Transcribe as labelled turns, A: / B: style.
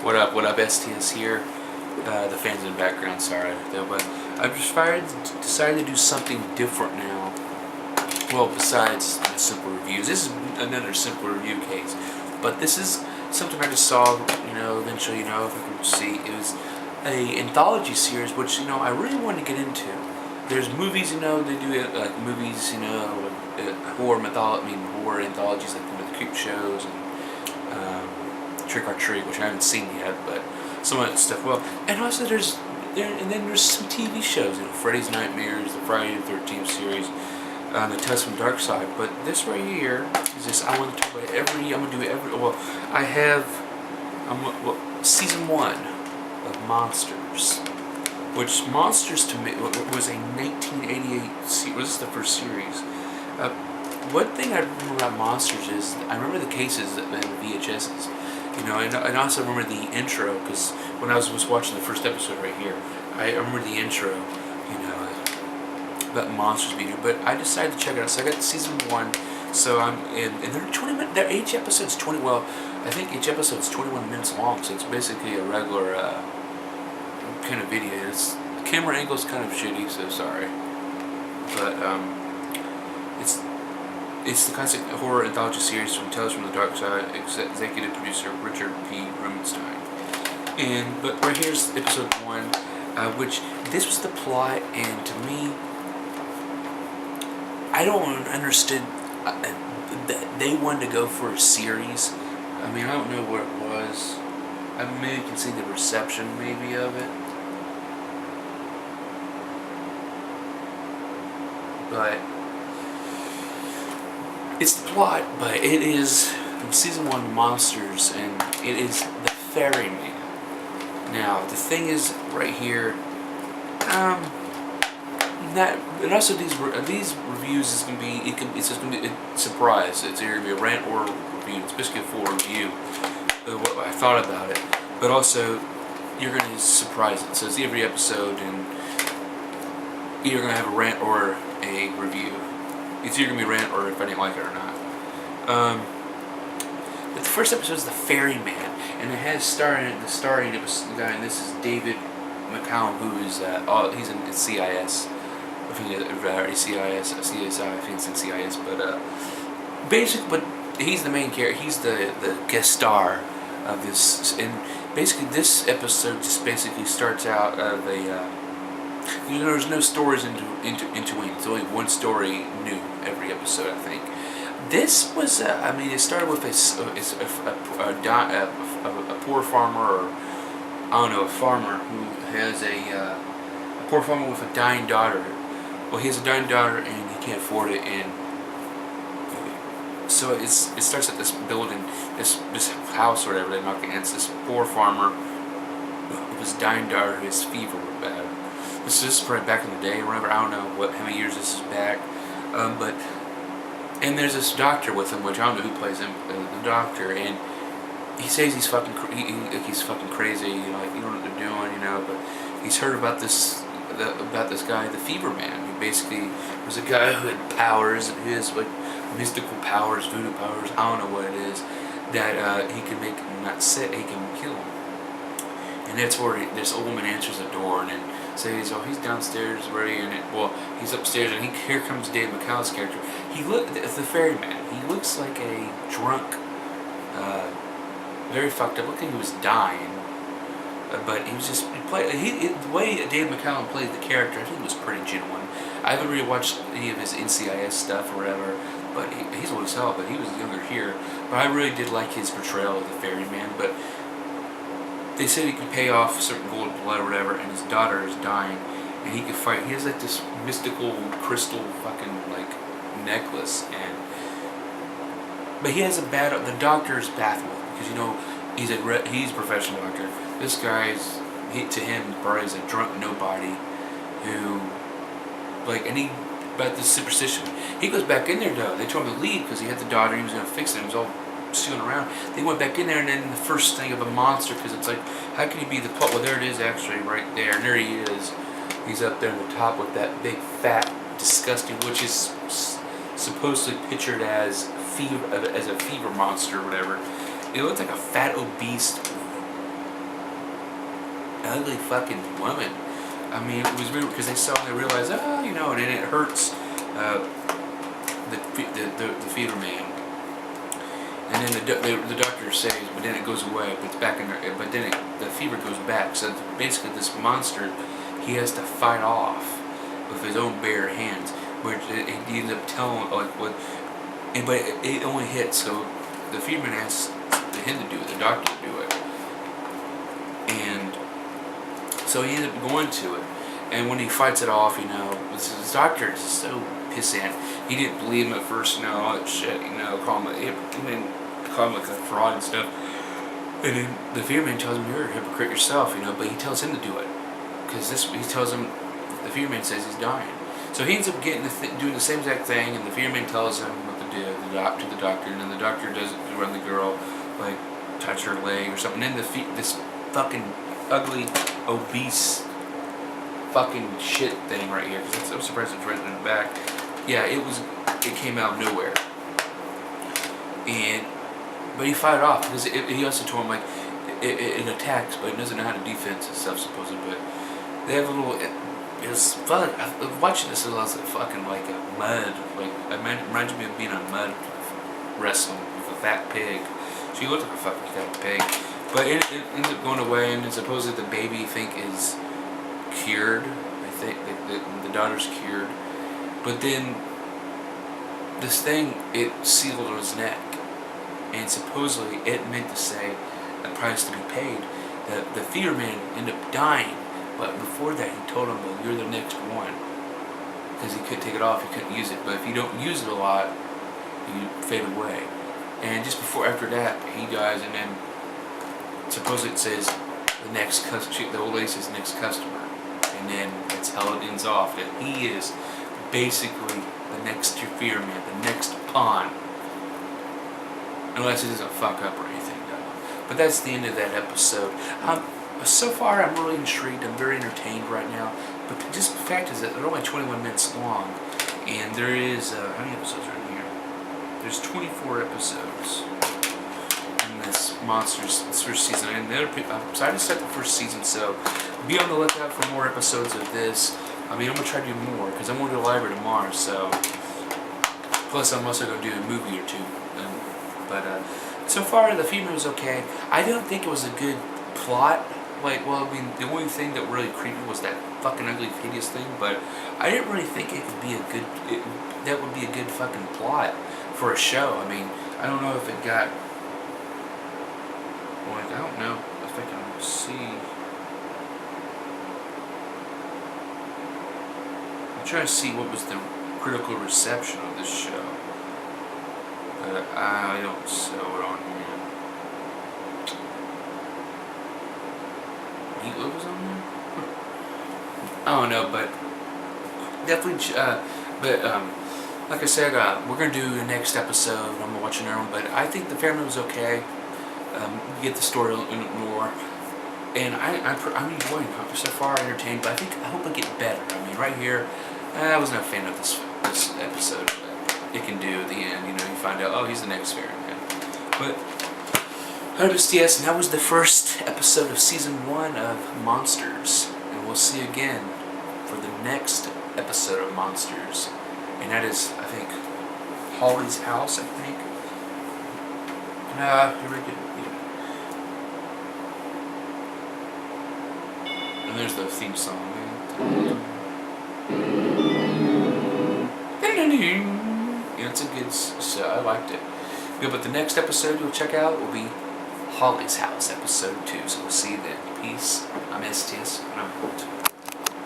A: What up, STS here. The fans in the background, sorry. But I've decided to do something different now. Well, besides simple reviews. This is another simple review case. But this is something I just saw, eventually, if I can see. It was a anthology series, which, I really wanted to get into. There's movies, they do it, like movies, horror anthologies, like the Creep shows and Trick or Treat, which I haven't seen yet, but some of that stuff. Well, and also there's some TV shows, Freddy's Nightmares, the Friday the 13th series, the Tales from Darkside. But this right here is this. I want to talk about season 1 of Monsters. Which Monsters to me was a 1988 series. This is the first series. One thing I remember about Monsters is I remember the cases and the VHSs. And I also remember the intro, because when I was watching the first episode right here, I remember the intro, about Monsters being here. But I decided to check it out. So I got season 1. So I'm in, and they're 20 minutes. They're each episode's 20. Well, I think each episode's 21 minutes long. So it's basically a regular kind of video. The camera angle's kind of shitty, so sorry. But it's the classic horror anthology series from Tales from the Darkside, executive producer Richard P. Rubinstein. But right here's episode 1, which this was the plot, and to me, I don't understand that they wanted to go for a series. I mean, I don't know what it was. I maybe can see the reception maybe of it. But it's the plot, but it is from season 1 Monsters, and it is the Ferryman. Now the thing is right here, and also these reviews is gonna be it's just gonna be a surprise. It's either gonna be a rant or a review. It's basically a full review of what I thought about it, but also you're gonna be surprised. So it's every episode, and you're gonna have a rant or a review. It's either gonna be a rant or if I didn't like it or not. But the first episode is the Ferryman, and it has starring guy, and this is David McCallum, who is he's in CIS. I think CSI. I think it's in CIS, but but he's the main character. He's the guest star of this, and basically this episode just basically starts out of a. There's no stories into it. It's only one story new every episode, I think. This was, it started with a poor farmer, or a farmer who has a poor farmer with a dying daughter. Well, he has a dying daughter and he can't afford it, and so it starts at this building, this house or whatever. They're knocking against this poor farmer with his dying daughter who has fever bad. This is probably back in the day or whatever. I don't know how many years this is back. And there's this doctor with him, which I don't know who plays him, the doctor, and he says he's fucking crazy, like you don't know what they're doing, but he's heard about this guy, the Feverman, who basically was a guy who had powers, who has like mystical powers, voodoo powers, I don't know what it is, that he can make him not sick, he can kill him. And that's where this old woman answers the door, and then says, he's downstairs already, and he's upstairs, and here comes Dave McCallum's character. The Ferryman, he looks like a drunk, very fucked up, looking he was dying, but he was just, the way Dave McCallum played the character, I think it was pretty genuine. I haven't really watched any of his NCIS stuff or whatever, but he's old as hell, but he was younger here, but I really did like his portrayal of the Ferryman. But they said he could pay off certain gold blood or whatever, and his daughter is dying, and he could fight. He has like this mystical crystal fucking like necklace, but he has the doctor's baffled, because he's a professional doctor. This guy's to him probably is a drunk nobody who about this superstition. He goes back in there though. They told him to leave because he had the daughter. He was gonna fix it. He was all stewing around. They went back in there, and then the first thing of a monster, because it's like, how can he be the pup? Well, there it is actually right there, and there he is. He's up there on the top with that big fat disgusting, which is supposedly pictured as a fever monster or whatever. It looked like a fat obese ugly fucking woman. I mean, it was weird because they saw and they realized, oh, you know, and then it hurts the Feverman. And then the doctor says, but then it goes away, but it's back in there, but then the fever goes back. So basically, this monster he has to fight off with his own bare hands. Where he ends up telling like what, but it only hits. So the Feverman asks him to do it, the doctor to do it, and so he ended up going to it. And when he fights it off, you know, the doctor is so pissant. He didn't believe him at first, you know, all that shit, you know, call him like a fraud and stuff. And then the Feverman tells him, you're a hypocrite yourself, you know, but he tells him to do it. Because he tells him, the Feverman says he's dying. So he ends up doing the same exact thing, and the Feverman tells him what to do to the doctor, and then the doctor does it to run the girl, like, touch her leg or something. And then this fucking ugly, obese fucking shit thing right here, because I'm surprised it's right in the back. Yeah, it came out of nowhere. But he fought it off, because he also told him, like, it attacks, but it doesn't know how to defend itself, supposedly. But they have a little, it's fun. Watching this is also fucking like a mud, like, it reminds me of being on mud wrestling with a fat pig. She looked like a fucking fat pig. But it ends up going away, and supposedly the baby, I think, is cured. I think the daughter's cured. But then this thing, it sealed on his neck, and supposedly it meant to say a price to be paid. The Feverman ended up dying, but before that he told him, well, you're the next one, because he couldn't take it off, he couldn't use it. But if you don't use it a lot, you fade away. And just after that, he dies, and then supposedly it says the old lady says next customer, and then that's how it ends off. That he is basically the next Feverman, the next pawn, unless it doesn't fuck up or anything, though. But that's the end of that episode. So far, I'm really intrigued. I'm very entertained right now. But just the fact is that they're only 21 minutes long, and there is how many episodes are in here? There's 24 episodes in this first season. And I decided to start the first season, so be on the lookout for more episodes of this. I mean, I'm going to try to do more, because I'm going to the library tomorrow, so... Plus, I'm also going to do a movie or two. But so far, the Feverman was okay. I don't think it was a good plot. Like, well, I mean, the only thing that really creepy was that fucking ugly, hideous thing, but I didn't really think it could be that would be a good fucking plot for a show. I mean, I don't know if it got... Like, I don't know if I can see... I'm trying to see what was the critical reception of this show. But I don't show it on here. What was on there? I don't know, but definitely. Like I said, we're gonna do the next episode. I'm gonna watch another one, but I think the Feverman was okay. Get the story a little bit more, and I'm enjoying it so far. Entertained, but I hope I get better. I mean, right here, I wasn't a fan of this episode. But it can do at the end. You know, you find out, oh, he's the next Feverman. But yes, and that was the first episode of season 1 of Monsters, and we'll see you again for the next episode of Monsters, and that is, I think, Holly's house. I think. Here we go. And there's the theme song. Yeah, it's a good show. I liked it. Good, but the next episode you'll check out will be Holly's House, episode 2. So we'll see you then. Peace. I'm STS, and I'm out.